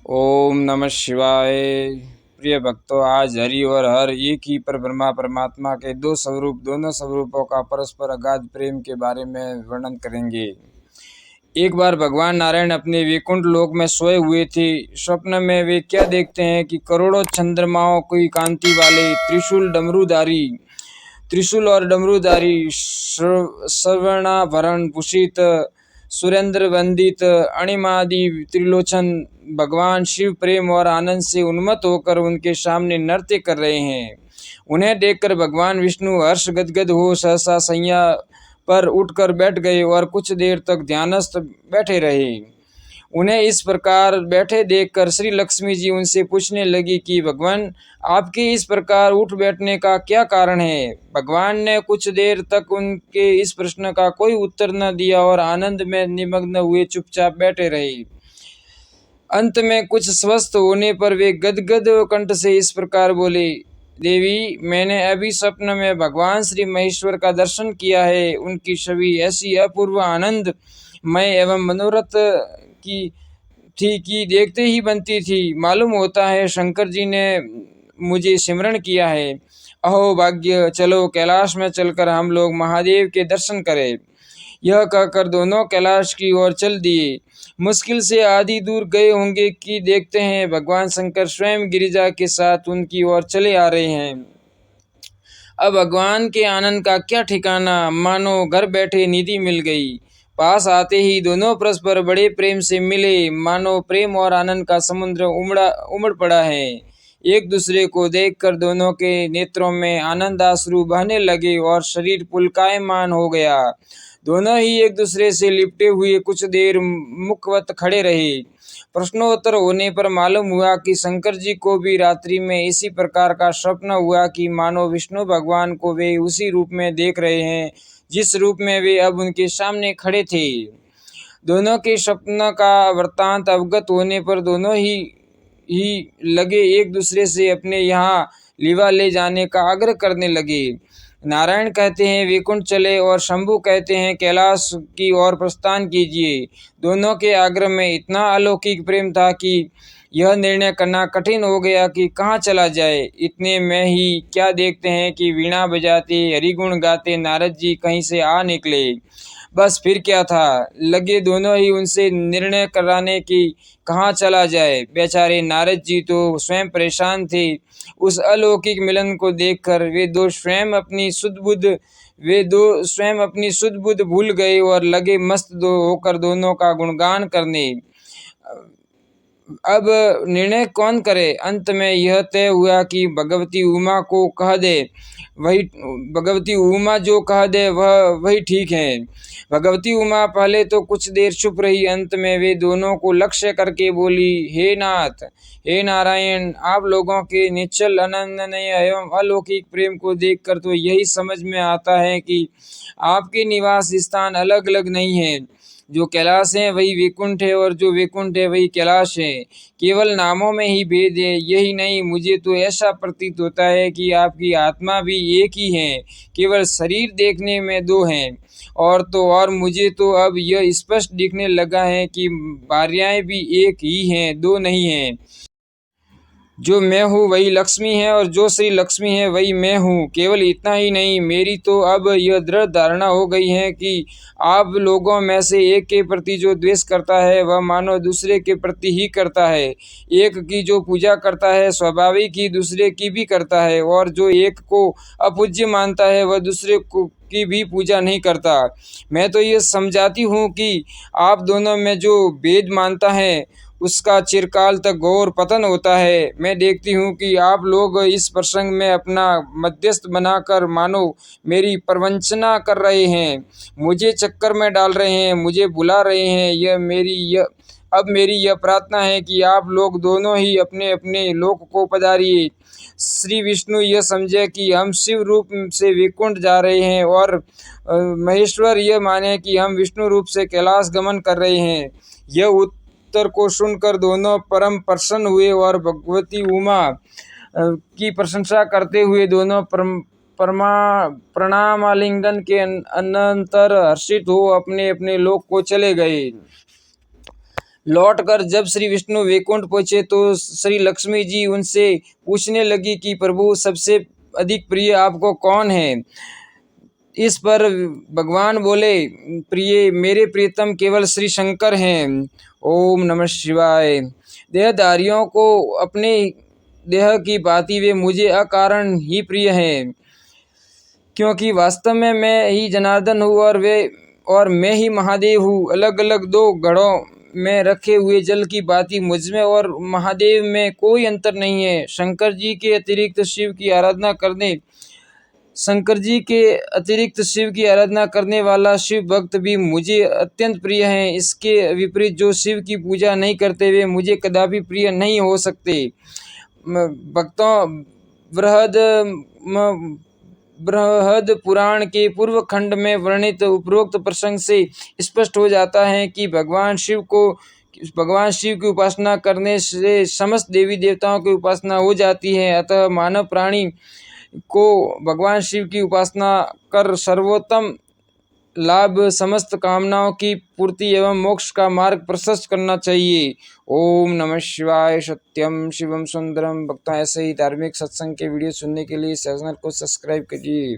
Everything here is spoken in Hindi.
ओम नमः शिवाय। प्रिय भक्तों, आज हरि और हर एक ही पर ब्रह्मा परमात्मा के दो स्वरूप, दोनों स्वरूपों का परस्पर अगाध प्रेम के बारे में वर्णन करेंगे। एक बार भगवान नारायण अपने वैकुंठ लोक में सोए हुए थे। स्वप्न में वे क्या देखते हैं कि करोड़ों चंद्रमाओं की कांति वाले त्रिशूल और डमरूधारी स्वर्णाभरण भूषित सुरेंद्र वंदित अणिमादि त्रिलोचन भगवान शिव प्रेम और आनंद से उन्मत्त होकर उनके सामने नृत्य कर रहे हैं। उन्हें देखकर भगवान विष्णु हर्ष गदगद हो सहसा सैया पर उठकर बैठ गए और कुछ देर तक ध्यानस्थ बैठे रहे। उन्हें इस प्रकार बैठे देखकर श्री लक्ष्मी जी उनसे पूछने लगी कि भगवान, आपके इस प्रकार उठ बैठने का क्या कारण है। भगवान ने कुछ देर तक उनके इस प्रश्न का कोई उत्तर न दिया और आनंद में निमग्न हुए चुपचाप बैठे रहे। अंत में कुछ स्वस्थ होने पर वे गदगद कंठ से इस प्रकार बोले, देवी, मैंने अभी स्वप्न में भगवान श्री महेश्वर का दर्शन किया है। उनकी छवि ऐसी अपूर्व आनंद मय एवं मनोरथ की थी कि देखते ही बनती थी। मालूम होता है शंकर जी ने मुझे सिमरण किया है। अहो भाग्य, चलो कैलाश में चलकर हम लोग महादेव के दर्शन करें। यह कहकर दोनों कैलाश की ओर चल दिए। मुश्किल से आधी दूर गए होंगे कि देखते हैं भगवान शंकर स्वयं गिरिजा के साथ उनकी ओर चले आ रहे हैं। अब भगवान के आनंद का क्या ठिकाना, मानो घर बैठे निधि मिल गई। पास आते ही दोनों परस्पर बड़े प्रेम से मिले, मानो प्रेम और आनंद का समुद्र उमड़ पड़ा है। एक दूसरे को देखकर दोनों के नेत्रों में आनंदाश्रु बहने लगे और शरीर पुलकायमान हो गया। दोनों ही एक दूसरे से लिपटे हुए कुछ देर मुखवत खड़े रहे। प्रश्नोत्तर होने पर मालूम हुआ कि शंकर जी को भी रात्रि में इसी प्रकार का स्वप्न हुआ कि मानो विष्णु भगवान को वे उसी रूप में देख रहे हैं जिस रूप में वे अब उनके सामने खड़े थे। दोनों के स्वप्न का वृत्तांत अवगत होने पर दोनों ही लगे एक दूसरे से अपने यहाँ लीवा ले जाने का आग्रह करने लगे। नारायण कहते हैं वैकुंठ चले और शंभु कहते हैं कैलाश की ओर प्रस्थान कीजिए। दोनों के आग्रह में इतना अलौकिक प्रेम था कि यह निर्णय करना कठिन हो गया कि कहाँ चला जाए। इतने में ही क्या देखते हैं कि वीणा बजाते हरिगुण गाते नारद जी कहीं से आ निकले। बस फिर क्या था, लगे दोनों ही उनसे निर्णय कराने की कहाँ चला जाए। बेचारे नारद जी तो स्वयं परेशान थे। उस अलौकिक मिलन को देखकर वे दो स्वयं अपनी शुद्ध बुद्ध भूल गए और लगे मस्त होकर दोनों का गुणगान करने। अब निर्णय कौन करे। अंत में यह तय हुआ कि भगवती उमा को कह दे, भगवती उमा जो कह दे वही ठीक है। भगवती उमा पहले तो कुछ देर चुप रही, अंत में वे दोनों को लक्ष्य करके बोली, हे नाथ, हे नारायण, आप लोगों के निश्चल अनन्य एवं अलौकिक प्रेम को देखकर तो यही समझ में आता है कि आपके निवास स्थान अलग अलग नहीं है। जो कैलाश है वही वैकुंठ है और जो वैकुंठ है वही कैलाश है। केवल नामों में ही भेद है। यही नहीं, मुझे तो ऐसा प्रतीत होता है कि आपकी आत्मा भी एक ही है, केवल शरीर देखने में दो हैं। और मुझे तो अब यह स्पष्ट दिखने लगा है कि भार्याएं भी एक ही हैं, दो नहीं हैं। जो मैं हूँ वही लक्ष्मी है और जो श्री लक्ष्मी है वही मैं हूँ। केवल इतना ही नहीं, मेरी तो अब यह दृढ़ धारणा हो गई है कि आप लोगों में से एक के प्रति जो द्वेष करता है वह मानो दूसरे के प्रति ही करता है। एक की जो पूजा करता है स्वाभाविक ही दूसरे की भी करता है, और जो एक को अपूज्य मानता है वह दूसरे को की भी पूजा नहीं करता। मैं तो ये समझाती हूँ कि आप दोनों में जो भेद मानता है उसका चिरकाल तक घोर पतन होता है। मैं देखती हूँ कि आप लोग इस प्रसंग में अपना मध्यस्थ बनाकर मानो मेरी प्रवंचना कर रहे हैं, मुझे चक्कर में डाल रहे हैं, मुझे बुला रहे हैं। अब मेरी यह प्रार्थना है कि आप लोग दोनों ही अपने अपने लोक को पधारिए। श्री विष्णु यह समझे कि हम शिव रूप से वैकुंठ जा रहे हैं और महेश्वर यह माने कि हम विष्णु रूप से कैलाश गमन कर रहे हैं। यह उत्तर को सुनकर दोनों परम प्रसन्न हुए और भगवती उमा की प्रशंसा करते हुए दोनों प्रणामालिंगन के अनंतर हर्षित हो अपने अपने लोक को चले गए। लौटकर जब श्री विष्णु वैकुंठ पहुँचे तो श्री लक्ष्मी जी उनसे पूछने लगी कि प्रभु सबसे अधिक प्रिय आपको कौन है। इस पर भगवान बोले, प्रिय मेरे प्रियतम केवल श्री शंकर हैं। ओम नमः शिवाय। देहधारियों को अपने देह की भांति वे मुझे अकारण ही प्रिय हैं, क्योंकि वास्तव में मैं ही जनार्दन हूँ और मैं ही महादेव हूँ। अलग अलग दो घड़ों में रखे हुए जल की भांति मुझमें और महादेव में कोई अंतर नहीं है। शंकर जी के अतिरिक्त शिव की आराधना करने वाला शिव भक्त भी मुझे अत्यंत प्रिय है। इसके विपरीत जो शिव की पूजा नहीं करते वे मुझे कदापि प्रिय नहीं हो सकते। भक्तों, बृहद पुराण के पूर्व खंड में वर्णित उपरोक्त प्रसंग से स्पष्ट हो जाता है कि भगवान शिव की उपासना करने से समस्त देवी देवताओं की उपासना हो जाती है। अतः मानव प्राणी को भगवान शिव की उपासना कर सर्वोत्तम लाभ, समस्त कामनाओं की पूर्ति एवं मोक्ष का मार्ग प्रशस्त करना चाहिए। ओम नमः शिवाय। सत्यम शिवम सुंदरम। भक्तों, ऐसे ही धार्मिक सत्संग के वीडियो सुनने के लिए चैनल को सब्सक्राइब करिए।